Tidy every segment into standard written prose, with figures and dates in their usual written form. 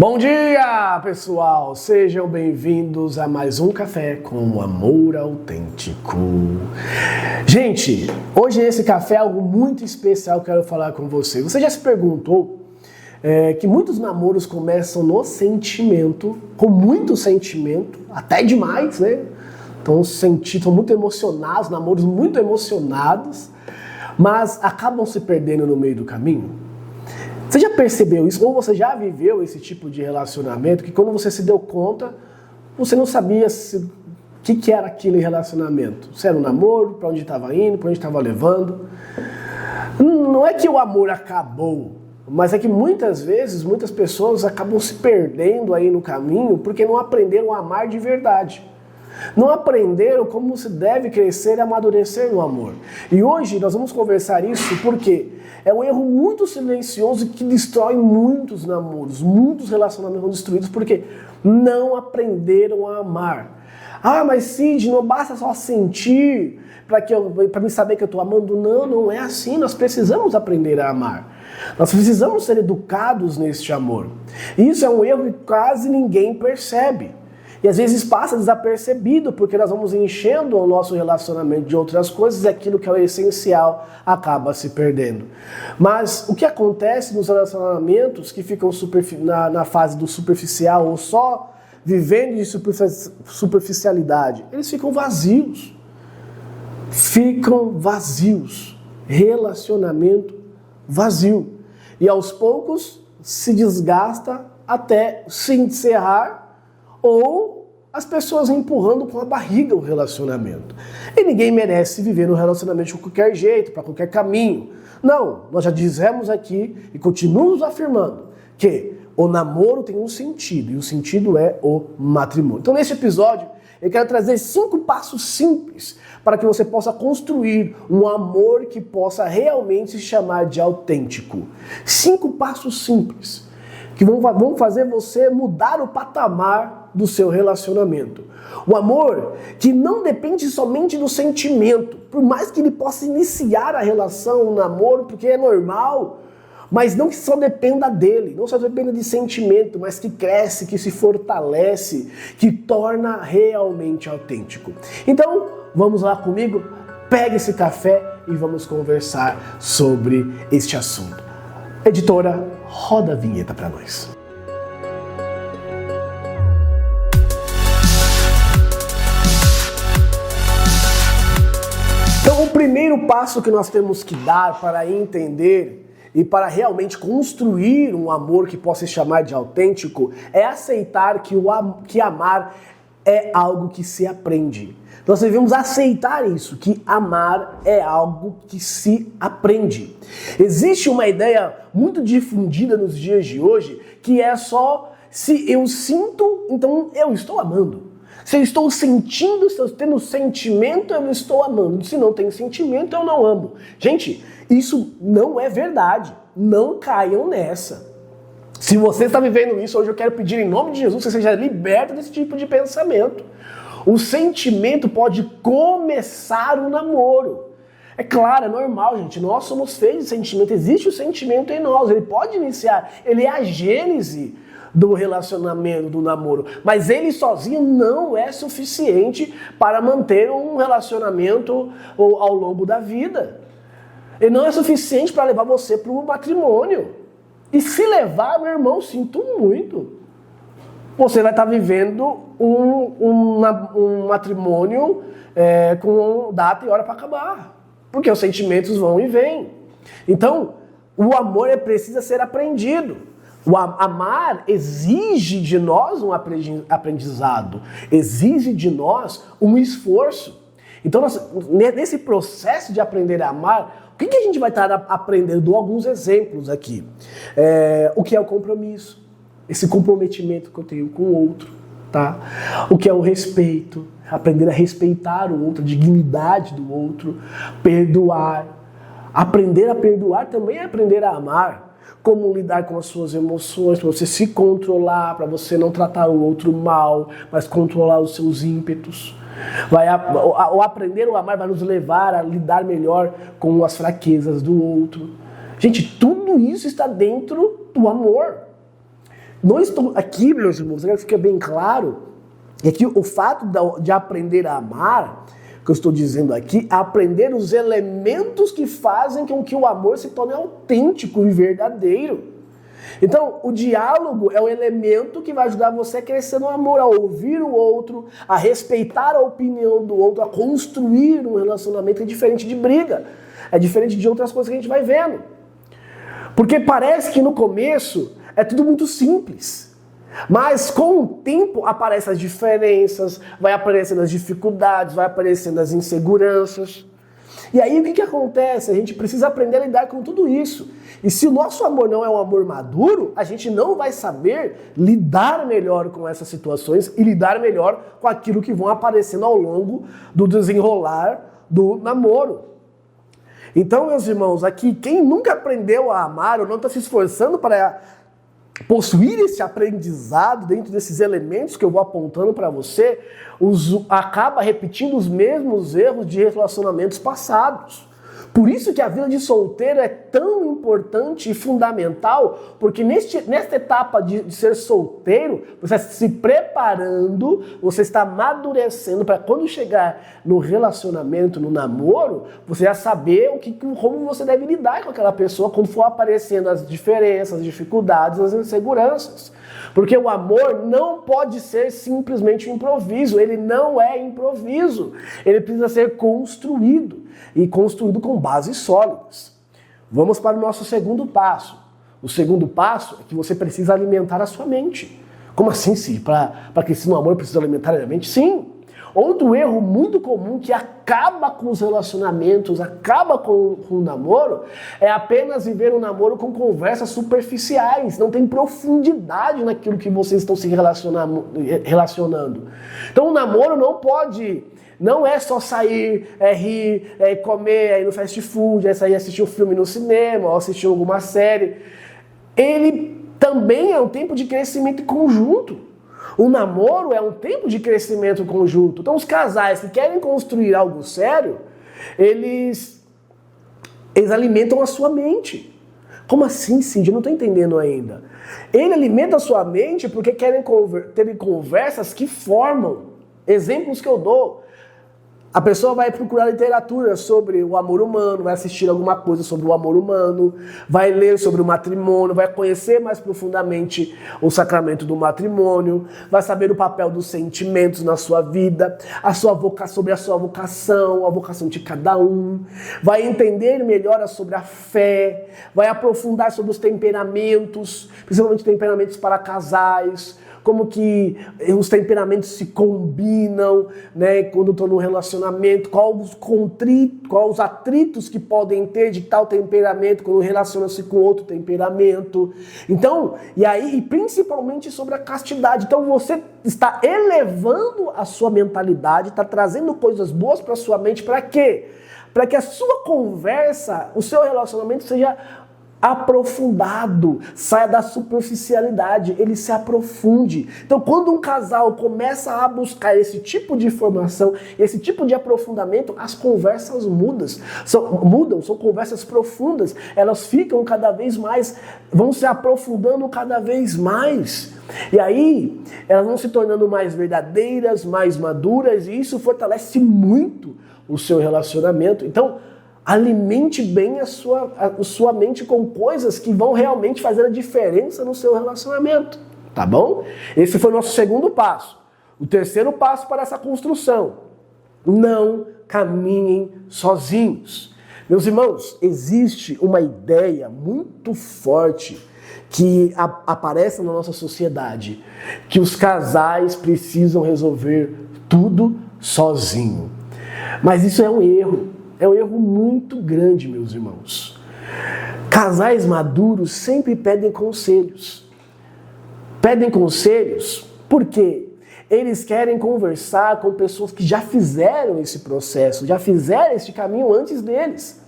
Bom dia, pessoal! Sejam bem-vindos a mais um Café com Amor Autêntico. Gente, hoje esse café é algo muito especial que eu quero falar com você. Você já se perguntou que muitos namoros começam no sentimento, com muito sentimento, até demais, né? Então, estão muito emocionados, namoros muito emocionados, mas acabam se perdendo no meio do caminho? Você já percebeu isso? Ou você já viveu esse tipo de relacionamento que quando você se deu conta, você não sabia o que era aquele relacionamento? Se era um namoro, para onde estava indo, para onde estava levando. Não é que o amor acabou, mas é que muitas vezes, muitas pessoas acabam se perdendo aí no caminho porque não aprenderam a amar de verdade. Não aprenderam como se deve crescer e amadurecer no amor. E hoje nós vamos conversar isso porque é um erro muito silencioso que destrói muitos namoros, muitos relacionamentos destruídos porque não aprenderam a amar. Ah, mas Cid, não basta só sentir para me saber que eu estou amando. Não é assim. Nós precisamos aprender a amar. Nós precisamos ser educados neste amor. E isso é um erro que quase ninguém percebe. E às vezes passa desapercebido, porque nós vamos enchendo o nosso relacionamento de outras coisas e aquilo que é o essencial acaba se perdendo. Mas o que acontece nos relacionamentos que ficam na fase do superficial ou só vivendo de superficialidade? Eles ficam vazios. Ficam vazios. Relacionamento vazio. E aos poucos se desgasta até se encerrar ou as pessoas empurrando com a barriga o relacionamento. E ninguém merece viver no relacionamento de qualquer jeito, para qualquer caminho. Não, nós já dizemos aqui e continuamos afirmando que o namoro tem um sentido, e o sentido é o matrimônio. Então neste episódio eu quero trazer 5 passos simples para que você possa construir um amor que possa realmente se chamar de autêntico. 5 passos simples que vão fazer você mudar o patamar do seu relacionamento. O amor que não depende somente do sentimento, por mais que ele possa iniciar a relação, o namoro, porque é normal, mas não que só dependa dele, não só dependa de sentimento, mas que cresce, que se fortalece, que torna realmente autêntico. Então, vamos lá comigo, pegue esse café e vamos conversar sobre este assunto. Editora, roda a vinheta para nós. Então, o primeiro passo que nós temos que dar para entender e para realmente construir um amor que possa se chamar de autêntico é aceitar que amar é algo que se aprende. Nós devemos aceitar isso, que amar é algo que se aprende. Existe uma ideia muito difundida nos dias de hoje que é só se eu sinto, então eu estou amando. Se eu estou sentindo, se eu tendo sentimento, eu estou amando. Se não tem sentimento, eu não amo. Gente, isso não é verdade. Não caiam nessa. Se você está vivendo isso, hoje eu quero pedir em nome de Jesus que você seja liberto desse tipo de pensamento. O sentimento pode começar o namoro. É claro, é normal, gente. Nós somos feitos de sentimento. Existe o sentimento em nós. Ele pode iniciar. Ele é a gênese do relacionamento, do namoro. Mas ele sozinho não é suficiente para manter um relacionamento ao longo da vida. Ele não é suficiente para levar você para o matrimônio. E se levar, meu irmão, sinto muito. Você vai estar vivendo um matrimônio com data e hora para acabar. Porque os sentimentos vão e vêm. Então, o amor precisa ser aprendido. O amar exige de nós um aprendizado. Exige de nós um esforço. Então, nesse processo de aprender a amar, o que a gente vai estar aprendendo? Dou alguns exemplos aqui. O que é o compromisso? Esse comprometimento que eu tenho com o outro, tá? O que é o respeito, aprender a respeitar o outro, a dignidade do outro, perdoar. Aprender a perdoar também é aprender a amar. Como lidar com as suas emoções, para você se controlar, para você não tratar o outro mal, mas controlar os seus ímpetos. O aprender a amar vai nos levar a lidar melhor com as fraquezas do outro. Gente, tudo isso está dentro do amor. Não estou aqui, meus irmãos, eu quero que fique bem claro, é que o fato de aprender a amar, que eu estou dizendo aqui, é aprender os elementos que fazem com que o amor se torne autêntico e verdadeiro. Então, o diálogo é um elemento que vai ajudar você a crescer no amor, a ouvir o outro, a respeitar a opinião do outro, a construir um relacionamento que é diferente de briga, é diferente de outras coisas que a gente vai vendo. Porque parece que no começo é tudo muito simples. Mas com o tempo aparecem as diferenças, vai aparecendo as dificuldades, vai aparecendo as inseguranças. E aí o que acontece? A gente precisa aprender a lidar com tudo isso. E se o nosso amor não é um amor maduro, a gente não vai saber lidar melhor com essas situações e lidar melhor com aquilo que vão aparecendo ao longo do desenrolar do namoro. Então, meus irmãos, aqui, quem nunca aprendeu a amar ou não está se esforçando para possuir esse aprendizado dentro desses elementos que eu vou apontando para você, acaba repetindo os mesmos erros de relacionamentos passados. Por isso que a vida de solteiro é tão importante e fundamental, porque nesta etapa de ser solteiro, você está se preparando, você está amadurecendo para quando chegar no relacionamento, no namoro, você já saber como você deve lidar com aquela pessoa quando for aparecendo as diferenças, as dificuldades, as inseguranças. Porque o amor não pode ser simplesmente um improviso, ele não é improviso, ele precisa ser construído, e construído com bases sólidas. Vamos para o nosso segundo passo. O segundo passo é que você precisa alimentar a sua mente. Como assim, Cid? Para crescer no amor precisa alimentar a mente? Sim! Outro erro muito comum que acaba com os relacionamentos, acaba com o namoro, é apenas viver um namoro com conversas superficiais. Não tem profundidade naquilo que vocês estão se relacionando. Então o namoro não é só sair, rir, comer, ir no fast food, sair assistir um filme no cinema, ou assistir alguma série. Ele também é um tempo de crescimento conjunto. O namoro é um tempo de crescimento conjunto. Então os casais que querem construir algo sério, eles alimentam a sua mente. Como assim, Cindy? Eu não estou entendendo ainda. Ele alimenta a sua mente porque querem ter conversas que formam. Exemplos que eu dou. A pessoa vai procurar literatura sobre o amor humano, vai assistir alguma coisa sobre o amor humano, vai ler sobre o matrimônio, vai conhecer mais profundamente o sacramento do matrimônio, vai saber o papel dos sentimentos na sua vida, sobre a sua vocação, a vocação de cada um, vai entender melhor sobre a fé, vai aprofundar sobre os temperamentos, principalmente temperamentos para casais, como que os temperamentos se combinam, né, quando estão no relacionamento, quais os atritos que podem ter de tal temperamento quando relaciona-se com outro temperamento. Então, e principalmente sobre a castidade. Então você está elevando a sua mentalidade, está trazendo coisas boas para a sua mente, para quê? Para que a sua conversa, o seu relacionamento seja aprofundado, saia da superficialidade, ele se aprofunde. Então, quando um casal começa a buscar esse tipo de informação, esse tipo de aprofundamento, as conversas mudam, são conversas profundas, elas ficam cada vez mais, vão se aprofundando cada vez mais. E aí, elas vão se tornando mais verdadeiras, mais maduras, e isso fortalece muito o seu relacionamento. Então, alimente bem a sua mente com coisas que vão realmente fazer a diferença no seu relacionamento, tá bom? Esse foi o nosso segundo passo. O terceiro passo para essa construção: não caminhem sozinhos. Meus irmãos, existe uma ideia muito forte que aparece na nossa sociedade, que os casais precisam resolver tudo sozinho. Mas isso é um erro. É um erro muito grande, meus irmãos. Casais maduros sempre pedem conselhos. Pedem conselhos porque eles querem conversar com pessoas que já fizeram esse processo, já fizeram esse caminho antes deles.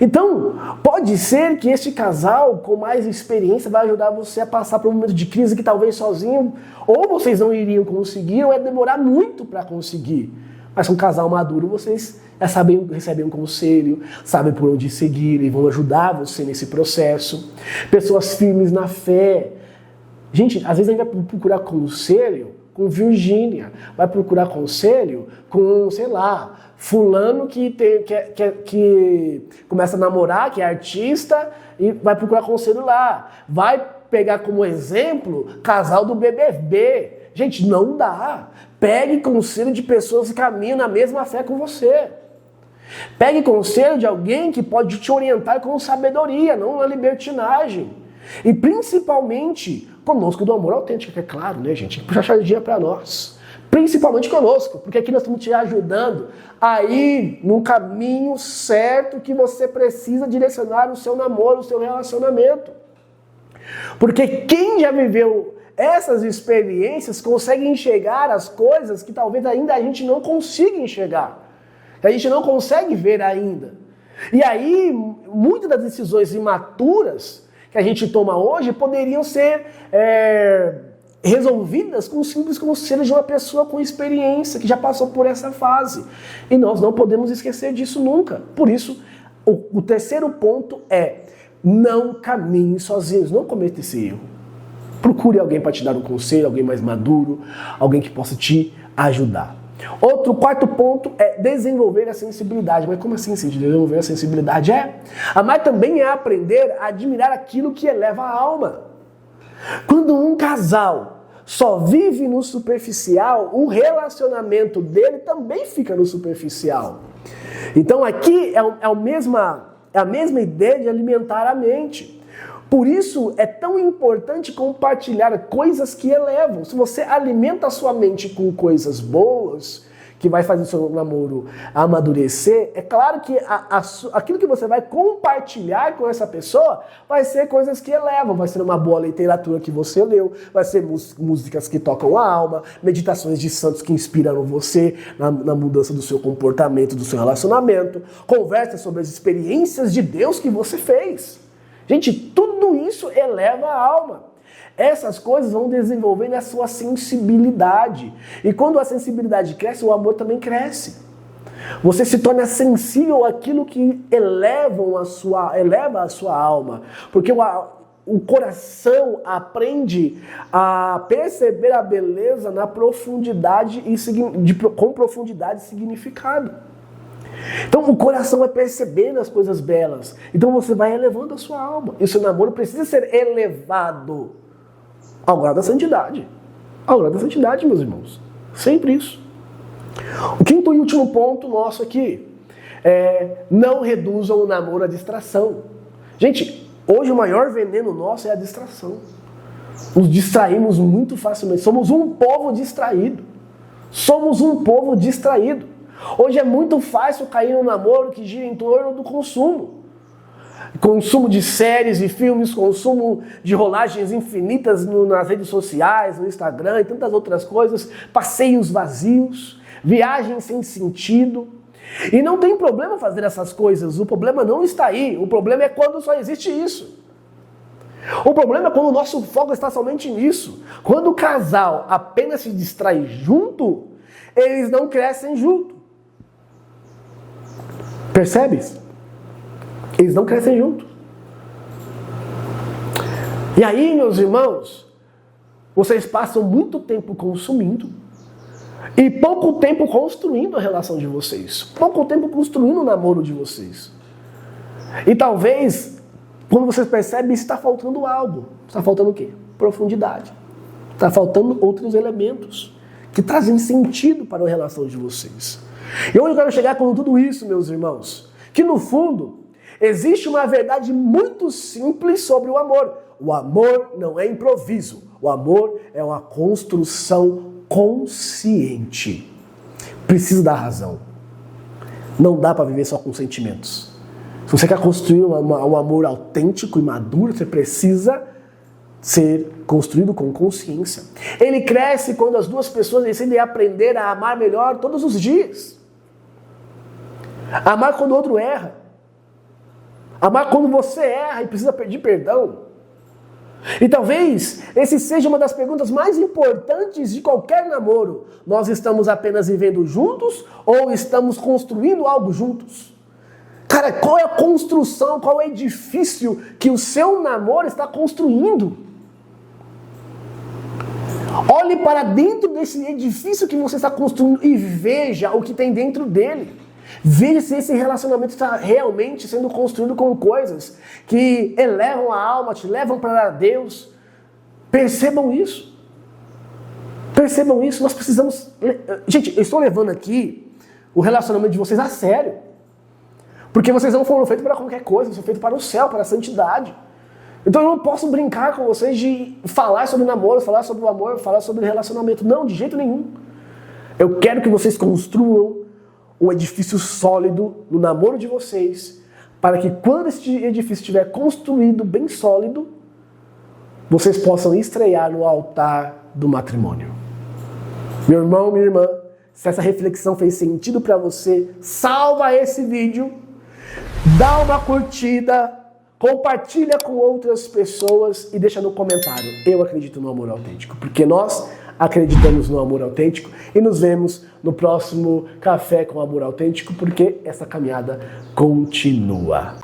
Então, pode ser que este casal com mais experiência vai ajudar você a passar por um momento de crise que talvez sozinho ou vocês não iriam conseguir ou é demorar muito para conseguir. Mas com um casal maduro, vocês já recebem um conselho, sabem por onde seguir e vão ajudar você nesse processo. Pessoas firmes na fé. Gente, às vezes a gente vai procurar conselho com Virgínia, vai procurar conselho com, sei lá, fulano que começa a namorar, que é artista, e vai procurar conselho lá. Vai pegar como exemplo casal do BBB. Gente, não dá. Pegue conselho de pessoas que caminham na mesma fé com você. Pegue conselho de alguém que pode te orientar com sabedoria, não na libertinagem. E principalmente conosco do amor autêntico, que é claro, né, gente? Puxa a sardinha para nós. Principalmente conosco, porque aqui nós estamos te ajudando a ir no caminho certo que você precisa direcionar no seu namoro, no seu relacionamento. Porque quem já viveu essas experiências consegue enxergar as coisas que talvez ainda a gente não consiga enxergar. Que a gente não consegue ver ainda. E aí, muitas das decisões imaturas que a gente toma hoje poderiam ser resolvidas com o simples conselho de uma pessoa com experiência, que já passou por essa fase. E nós não podemos esquecer disso nunca. Por isso, o terceiro ponto é: não caminhe sozinhos, não cometa esse erro. Procure alguém para te dar um conselho, alguém mais maduro, alguém que possa te ajudar. Quarto ponto é desenvolver a sensibilidade. Mas como assim, desenvolver a sensibilidade? Amar também é aprender a admirar aquilo que eleva a alma. Quando um casal só vive no superficial, o relacionamento dele também fica no superficial. Então aqui é a mesma ideia de alimentar a mente. Por isso é tão importante compartilhar coisas que elevam. Se você alimenta a sua mente com coisas boas, que vai fazer o seu namoro amadurecer, é claro que aquilo que você vai compartilhar com essa pessoa vai ser coisas que elevam, vai ser uma boa literatura que você leu, vai ser músicas que tocam a alma, meditações de santos que inspiraram você na mudança do seu comportamento, do seu relacionamento, conversas sobre as experiências de Deus que você fez. Gente, tudo isso eleva a alma. Essas coisas vão desenvolvendo a sua sensibilidade. E quando a sensibilidade cresce, o amor também cresce. Você se torna sensível àquilo que eleva a sua alma. Porque o coração aprende a perceber a beleza na profundidade com profundidade e significado. Então o coração vai percebendo as coisas belas. Então você vai elevando a sua alma. E o seu namoro precisa ser elevado ao grau da santidade. Ao grau da santidade, meus irmãos. Sempre isso. O quinto e último ponto nosso aqui é: não reduzam o namoro à distração. Gente, hoje o maior veneno nosso é a distração. Nos distraímos muito facilmente. Somos um povo distraído. Somos um povo distraído. Hoje é muito fácil cair no namoro que gira em torno do consumo. Consumo de séries e filmes, consumo de rolagens infinitas nas redes sociais, no Instagram e tantas outras coisas, passeios vazios, viagens sem sentido. E não tem problema fazer essas coisas, o problema não está aí, o problema é quando só existe isso. O problema é quando o nosso foco está somente nisso. Quando o casal apenas se distrai junto, eles não crescem junto. Percebe? Eles não crescem juntos. E aí, meus irmãos, vocês passam muito tempo consumindo e pouco tempo construindo a relação de vocês. Pouco tempo construindo o namoro de vocês. E talvez, quando vocês percebem, está faltando algo. Está faltando o quê? Profundidade. Está faltando outros elementos que trazem sentido para a relação de vocês. E onde eu quero chegar com tudo isso, meus irmãos? Que no fundo, existe uma verdade muito simples sobre o amor. O amor não é improviso. O amor é uma construção consciente. Precisa da razão. Não dá para viver só com sentimentos. Se você quer construir um amor autêntico e maduro, você precisa ser construído com consciência. Ele cresce quando as duas pessoas decidem aprender a amar melhor todos os dias. Amar quando o outro erra. Amar quando você erra e precisa pedir perdão. E talvez esse seja uma das perguntas mais importantes de qualquer namoro. Nós estamos apenas vivendo juntos ou estamos construindo algo juntos? Cara, qual é a construção, qual é o edifício que o seu namoro está construindo? Olhe para dentro desse edifício que você está construindo e veja o que tem dentro dele. Veja se esse relacionamento está realmente sendo construído com coisas que elevam a alma, te levam para Deus. Percebam isso. Percebam isso. Nós precisamos... Gente, eu estou levando aqui o relacionamento de vocês a sério. Porque vocês não foram feitos para qualquer coisa, vocês foram feitos para o céu, para a santidade. Então eu não posso brincar com vocês de falar sobre namoro, falar sobre o amor, falar sobre relacionamento. Não, de jeito nenhum. Eu quero que vocês construam um edifício sólido no namoro de vocês, para que quando esse edifício estiver construído bem sólido, vocês possam estrear no altar do matrimônio. Meu irmão, minha irmã, se essa reflexão fez sentido para você, salva esse vídeo, dá uma curtida, compartilha com outras pessoas e deixa no comentário. Eu acredito no amor autêntico, porque nós acreditamos no amor autêntico e nos vemos no próximo Café com Amor Autêntico, porque essa caminhada continua.